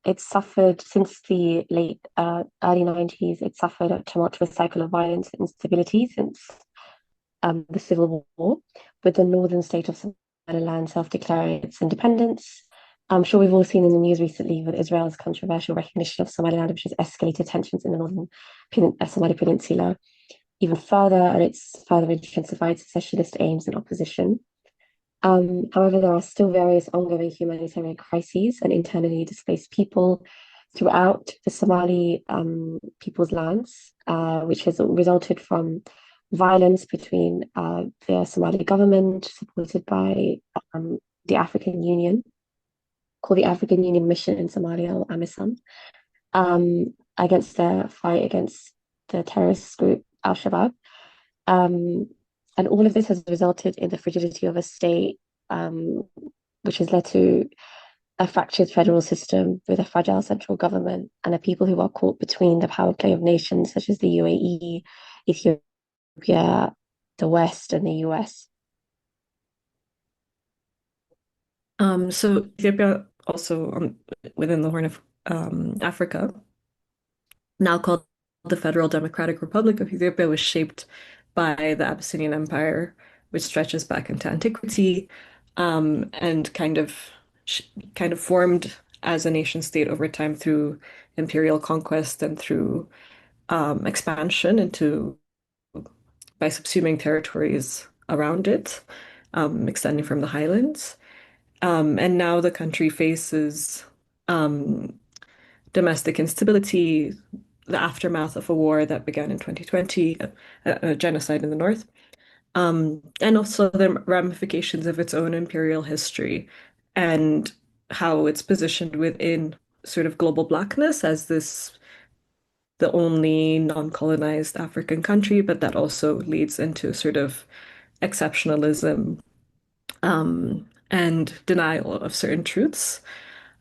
It's suffered since the late early 90s. It suffered a tumultuous cycle of violence and instability since the civil war, with the northern state of Somaliland self-declaring its independence. I'm sure we've all seen in the news recently with Israel's controversial recognition of Somaliland, which has escalated tensions in the northern Somali peninsula even further, and it's further intensified secessionist aims and opposition. However, there are still various ongoing humanitarian crises and internally displaced people throughout the Somali people's lands, which has resulted from violence between the Somali government, supported by the African Union, called the African Union Mission in Somalia, or AMISOM, against the fight against the terrorist group Al-Shabaab. And all of this has resulted in the fragility of a state, which has led to a fractured federal system with a fragile central government and a people who are caught between the power play of nations such as the UAE, Ethiopia, the West, and the US. So Ethiopia also within the Horn of Africa, now called the Federal Democratic Republic of Ethiopia, was shaped by the Abyssinian Empire, which stretches back into antiquity, and kind of formed as a nation state over time through imperial conquest and through expansion into by subsuming territories around it, extending from the highlands. And now the country faces domestic instability, the aftermath of a war that began in 2020, a genocide in the north, and also the ramifications of its own imperial history and how it's positioned within sort of global blackness as the only non-colonized African country, but that also leads into sort of exceptionalism, and denial of certain truths.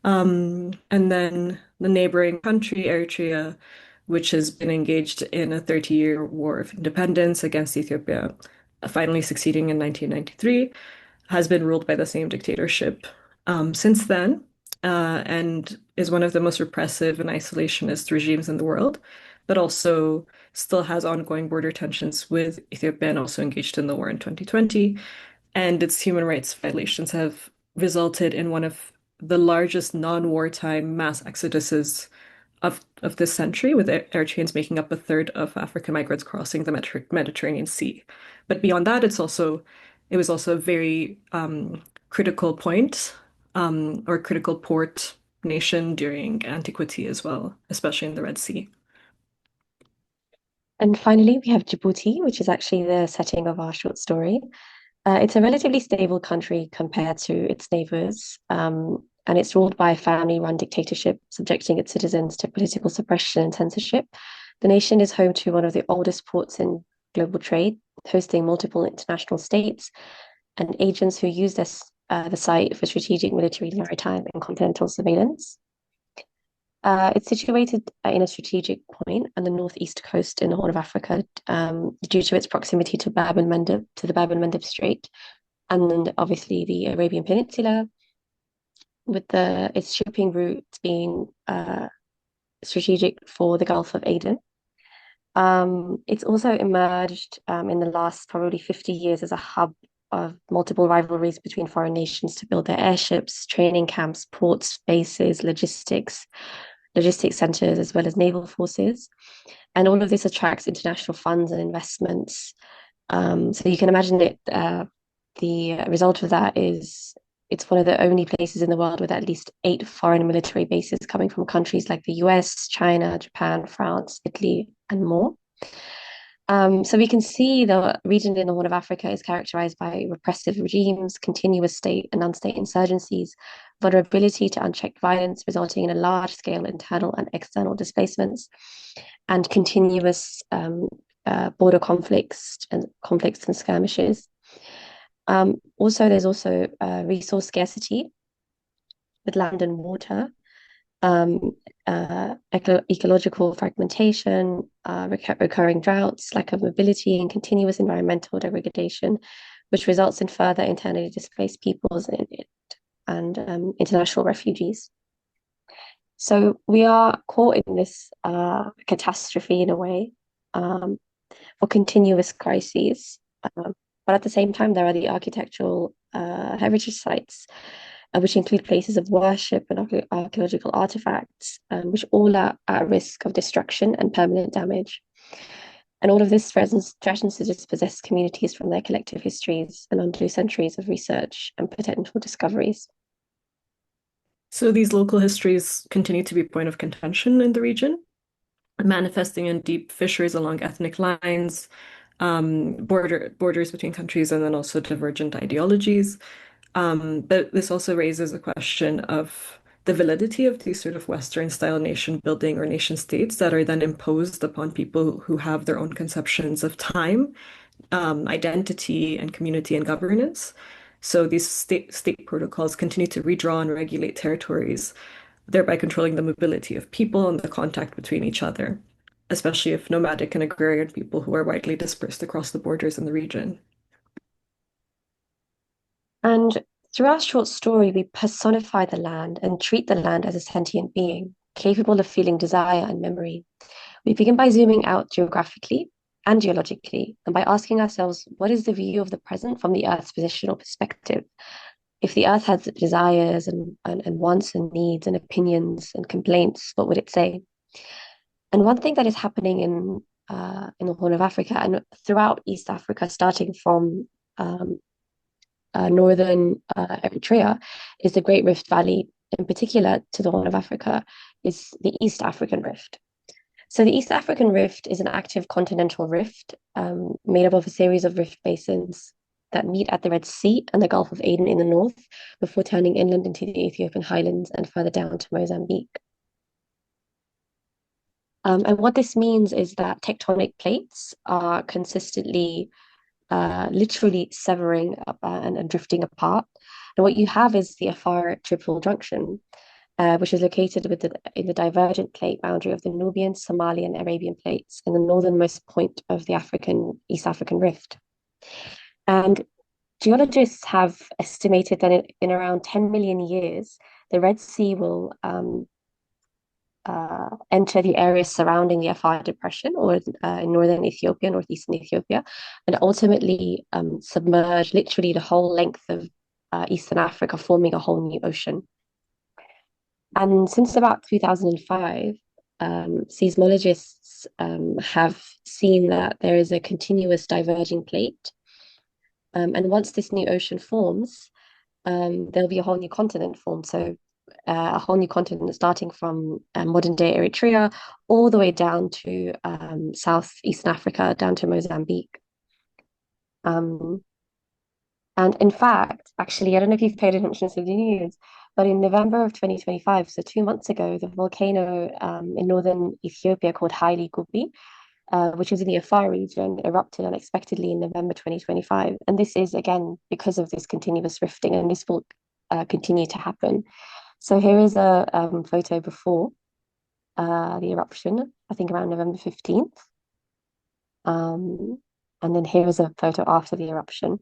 And then the neighboring country, Eritrea, which has been engaged in a 30-year war of independence against Ethiopia, finally succeeding in 1993, has been ruled by the same dictatorship since then, and is one of the most repressive and isolationist regimes in the world, but also still has ongoing border tensions with Ethiopia and also engaged in the war in 2020. And its human rights violations have resulted in one of the largest non-wartime mass exoduses of this century, with Eritreans making up a third of African migrants crossing the Mediterranean Sea. But beyond that, it was also a very critical point, or critical port nation during antiquity as well, especially in the Red Sea. And finally, we have Djibouti, which is actually the setting of our short story. It's a relatively stable country compared to its neighbors, and it's ruled by a family-run dictatorship, subjecting its citizens to political suppression and censorship. The nation is home to one of the oldest ports in global trade, hosting multiple international states and agents who use the site for strategic military, maritime, and continental surveillance. It's situated in a strategic point on the northeast coast in the Horn of Africa, due to its proximity to the Bab and Mandeb Strait, and then obviously the Arabian Peninsula, with its shipping route being strategic for the Gulf of Aden. It's also emerged in the last probably 50 years as a hub of multiple rivalries between foreign nations to build their airships, training camps, ports, bases, logistics centers, as well as naval forces. And all of this attracts international funds and investments. So you can imagine that the result of that is it's one of the only places in the world with at least 8 foreign military bases coming from countries like the US, China, Japan, France, Italy, and more. So we can see the region in the Horn of Africa is characterized by repressive regimes, continuous state and non-state insurgencies, vulnerability to unchecked violence, resulting in a large-scale internal and external displacements, and continuous border conflicts and skirmishes. There's also resource scarcity with land and water, ecological fragmentation, recurring droughts, lack of mobility, and continuous environmental degradation, which results in further internally displaced peoples and international refugees. So we are caught in this catastrophe in a way, or continuous crises. But at the same time, there are the architectural heritage sites, which include places of worship and archaeological artifacts, which all are at risk of destruction and permanent damage. And all of this threatens to dispossess communities from their collective histories and undo centuries of research and potential discoveries. So these local histories continue to be a point of contention in the region, manifesting in deep fissures along ethnic lines, borders between countries, and then also divergent ideologies. But this also raises a question of the validity of these sort of Western-style nation building or nation states that are then imposed upon people who have their own conceptions of time, identity, and community and governance. So these state protocols continue to redraw and regulate territories, thereby controlling the mobility of people and the contact between each other, especially if nomadic and agrarian people who are widely dispersed across the borders in the region. And through our short story, we personify the land and treat the land as a sentient being, capable of feeling desire and memory. We begin by zooming out geographically and geologically, and by asking ourselves, what is the view of the present from the Earth's positional perspective? If the Earth has desires and wants and needs and opinions and complaints, what would it say? And one thing that is happening in the Horn of Africa and throughout East Africa, starting from northern Eritrea, is the Great Rift Valley, in particular to the Horn of Africa, is the East African Rift. So the East African Rift is an active continental rift made up of a series of rift basins that meet at the Red Sea and the Gulf of Aden in the north before turning inland into the Ethiopian highlands and further down to Mozambique. And what this means is that tectonic plates are consistently literally severing and drifting apart. And what you have is the Afar Triple Junction, which is located in the divergent plate boundary of the Nubian, Somali, and Arabian plates in the northernmost point of the East African Rift. And geologists have estimated that in around 10 million years, the Red Sea will enter the areas surrounding the Afar Depression, or in northern Ethiopia, northeastern Ethiopia, and ultimately submerge literally the whole length of Eastern Africa, forming a whole new ocean. And since about 2005, seismologists have seen that there is a continuous diverging plate. And once this new ocean forms, there'll be a whole new continent formed. So a whole new continent starting from modern day Eritrea all the way down to southeastern Africa, down to Mozambique. And in fact, actually, I don't know if you've paid attention to the news, but in November of 2025, so 2 months ago, the volcano in northern Ethiopia called Haile Gubbi, which is in the Afar region, erupted unexpectedly in November 2025. And this is, again, because of this continuous rifting, and this will continue to happen. So here is a photo before the eruption, I think around November 15th. And then here is a photo after the eruption.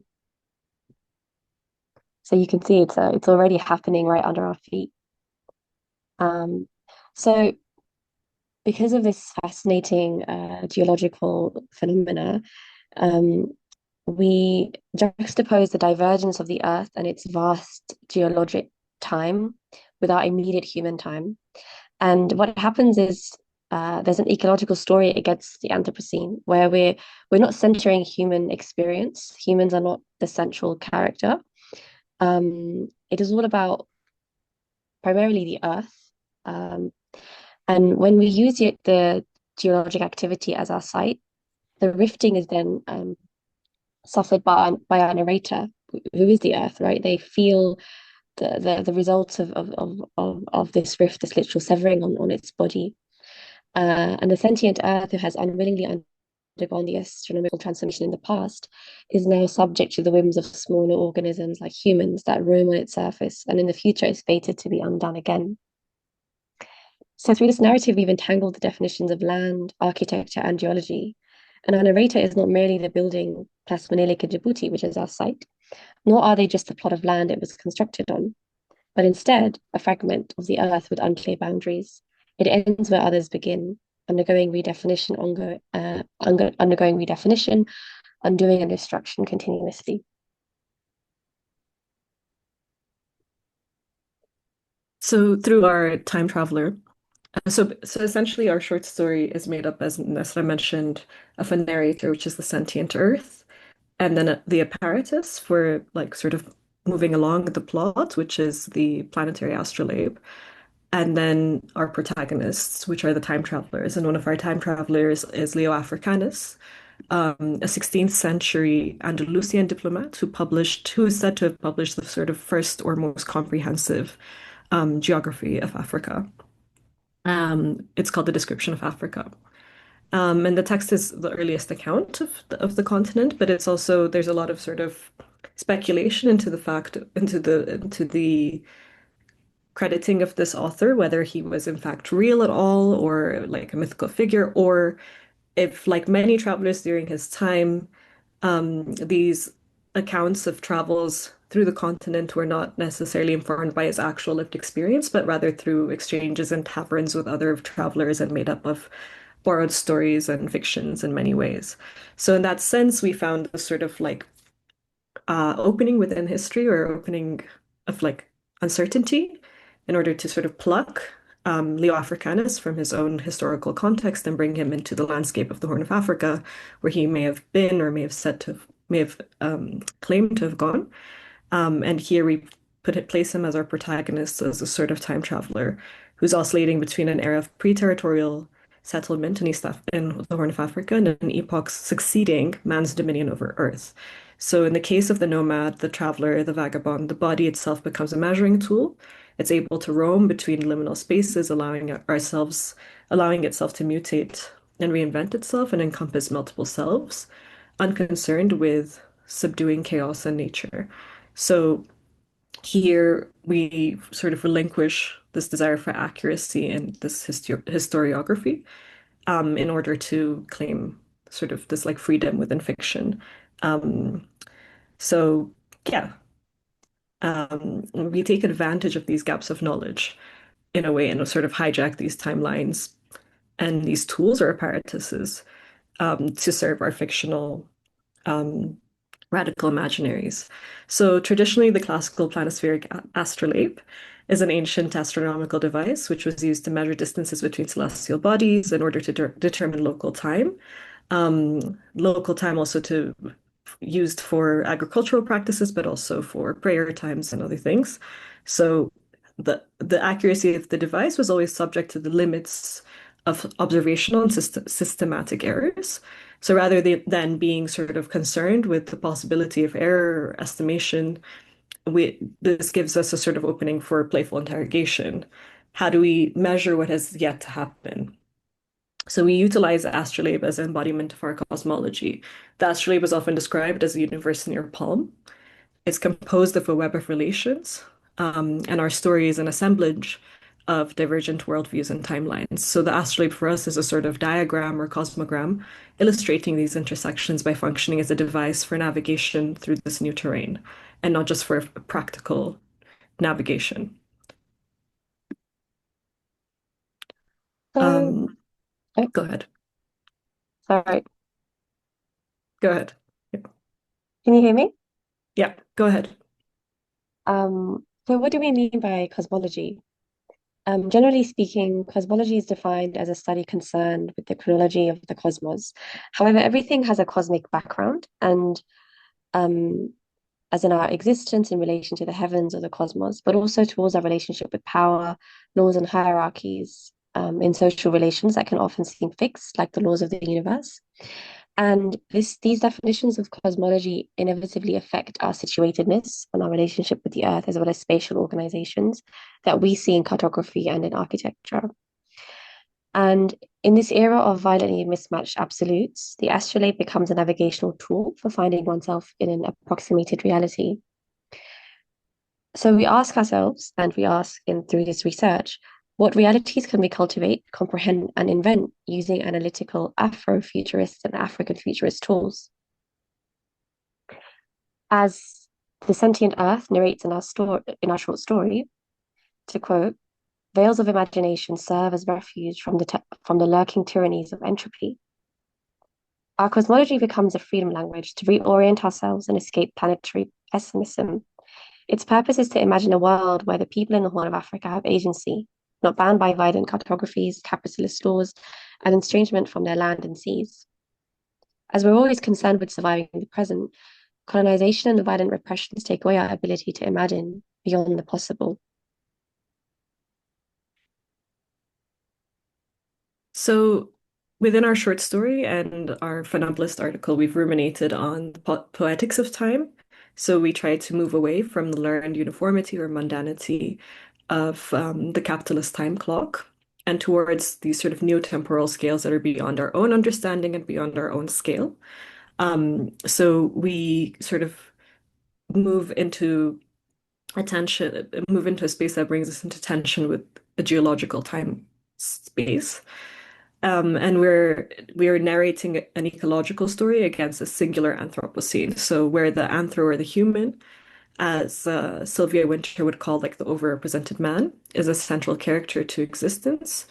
So you can see it's already happening right under our feet. So because of this fascinating geological phenomena, we juxtapose the divergence of the Earth and its vast geologic time with our immediate human time. And what happens is there's an ecological story against the Anthropocene, where we're not centering human experience. Humans are not the central character. It is all about primarily the Earth. And when we use the geologic activity as our site, the rifting is then suffered by our narrator, who is the Earth, right? They feel the results of this rift, this literal severing on its body. And the sentient Earth, who has unwillingly undergone the astronomical transformation in the past is now subject to the whims of smaller organisms like humans that roam on its surface, and in the future is fated to be undone again. So through this narrative, we've entangled the definitions of land, architecture, and geology. And our narrator is not merely the building Plas Manilic in Djibouti, which is our site, nor are they just the plot of land it was constructed on, but instead a fragment of the earth with unclear boundaries. It ends where others begin, undergoing redefinition, undoing and destruction continuously. So through our time traveler, so essentially our short story is made up, as Nasra mentioned, of a narrator, which is the sentient earth, and then the apparatus for like sort of moving along the plot, which is the planetary astrolabe, and then our protagonists, which are the time travelers. And one of our time travelers is Leo Africanus, a 16th century Andalusian diplomat who is said to have published the sort of first or most comprehensive geography of Africa. It's called The Description of Africa. And the text is the earliest account of the continent, but it's also there's a lot of sort of speculation into the crediting of this author, whether he was in fact real at all or like a mythical figure, or if, like many travelers during his time, these accounts of travels through the continent were not necessarily informed by his actual lived experience, but rather through exchanges in taverns with other travelers and made up of borrowed stories and fictions in many ways. So in that sense, we found a sort of like opening within history or opening of like uncertainty in order to sort of pluck Leo Africanus from his own historical context and bring him into the landscape of the Horn of Africa, where he may have been or may have claimed to have gone. And here we place him as our protagonist, as a sort of time traveler who's oscillating between an era of pre-territorial settlement in the Horn of Africa and an epoch succeeding man's dominion over Earth. So in the case of the nomad, the traveler, the vagabond, the body itself becomes a measuring tool. It's able to roam between liminal spaces, allowing itself to mutate and reinvent itself and encompass multiple selves, unconcerned with subduing chaos and nature. So here we sort of relinquish this desire for accuracy and this historiography in order to claim sort of this like freedom within fiction. Um, so yeah, we take advantage of these gaps of knowledge in a way and sort of hijack these timelines and these tools or apparatuses to serve our fictional radical imaginaries. So traditionally, the classical planispheric astrolabe is an ancient astronomical device which was used to measure distances between celestial bodies in order to determine local time. Local time also used for agricultural practices, but also for prayer times and other things. So the accuracy of the device was always subject to the limits of observational and systematic errors. So rather than being sort of concerned with the possibility of error or estimation, this gives us a sort of opening for playful interrogation. How do we measure what has yet to happen? So we utilize the astrolabe as an embodiment of our cosmology. The astrolabe is often described as a universe in your palm. It's composed of a web of relations, and our story is an assemblage of divergent worldviews and timelines. So the astrolabe for us is a sort of diagram or cosmogram illustrating these intersections by functioning as a device for navigation through this new terrain, and not just for practical navigation. So, Go ahead. sorry, Go ahead. Yeah. can you hear me? Yeah, go ahead. So what do we mean by cosmology? Generally speaking, cosmology is defined as a study concerned with the chronology of the cosmos. However, everything has a cosmic background, and as in our existence in relation to the heavens or the cosmos, but also towards our relationship with power, laws, and hierarchies in social relations that can often seem fixed, like the laws of the universe. And these definitions of cosmology inevitably affect our situatedness and our relationship with the earth, as well as spatial organizations that we see in cartography and in architecture. And in this era of violently mismatched absolutes, the astrolabe becomes a navigational tool for finding oneself in an approximated reality. So we ask ourselves, and we ask through this research, what realities can we cultivate, comprehend, and invent using analytical Afrofuturist and African futurist tools? As the sentient Earth narrates in our short story, to quote, "Veils of imagination serve as refuge from the lurking tyrannies of entropy." Our cosmology becomes a freedom language to reorient ourselves and escape planetary pessimism. Its purpose is to imagine a world where the people in the Horn of Africa have agency, not bound by violent cartographies, capitalist laws, and estrangement from their land and seas. As we're always concerned with surviving the present, colonization and violent repressions take away our ability to imagine beyond the possible. So within our short story and our Funambulist article, we've ruminated on the poetics of time. So we try to move away from the learned uniformity or mundanity of the capitalist time clock and towards these sort of neo-temporal scales that are beyond our own understanding and beyond our own scale. So we sort of move into move into a space that brings us into tension with a geological time space. And we're narrating an ecological story against a singular Anthropocene. So where the anthro or the human, as Sylvia Wynter would call like the overrepresented man, is a central character to existence.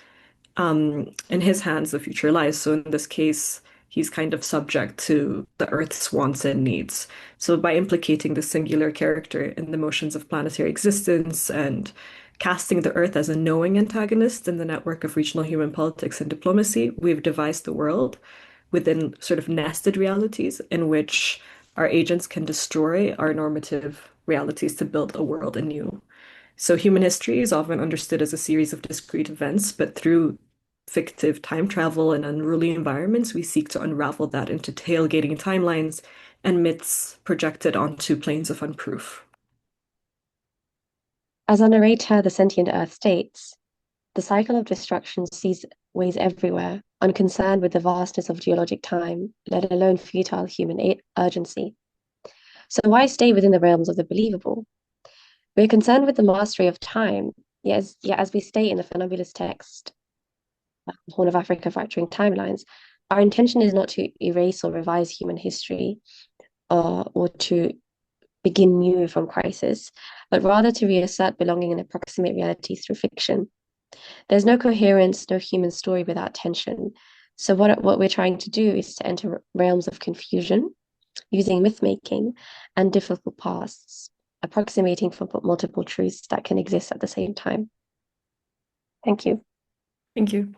In his hands, the future lies. So in this case, he's kind of subject to the Earth's wants and needs. So by implicating the singular character in the motions of planetary existence and casting the Earth as a knowing antagonist in the network of regional human politics and diplomacy, we've devised the world within sort of nested realities in which our agents can destroy our normative realities to build a world anew. So human history is often understood as a series of discrete events, but through fictive time travel and unruly environments, we seek to unravel that into tailgating timelines and myths projected onto planes of unproof. As our narrator, the sentient Earth, states, the cycle of destruction sees ways everywhere, unconcerned with the vastness of geologic time, let alone futile human urgency. So why stay within the realms of the believable? We're concerned with the mastery of time, yet as we state in the Funambulist text, Horn of Africa Fracturing Timelines, our intention is not to erase or revise human history or to begin new from crisis, but rather to reassert belonging in approximate reality through fiction. There's no coherence, no human story without tension. So what we're trying to do is to enter realms of confusion using myth-making and difficult pasts, approximating for multiple truths that can exist at the same time. Thank you. Thank you.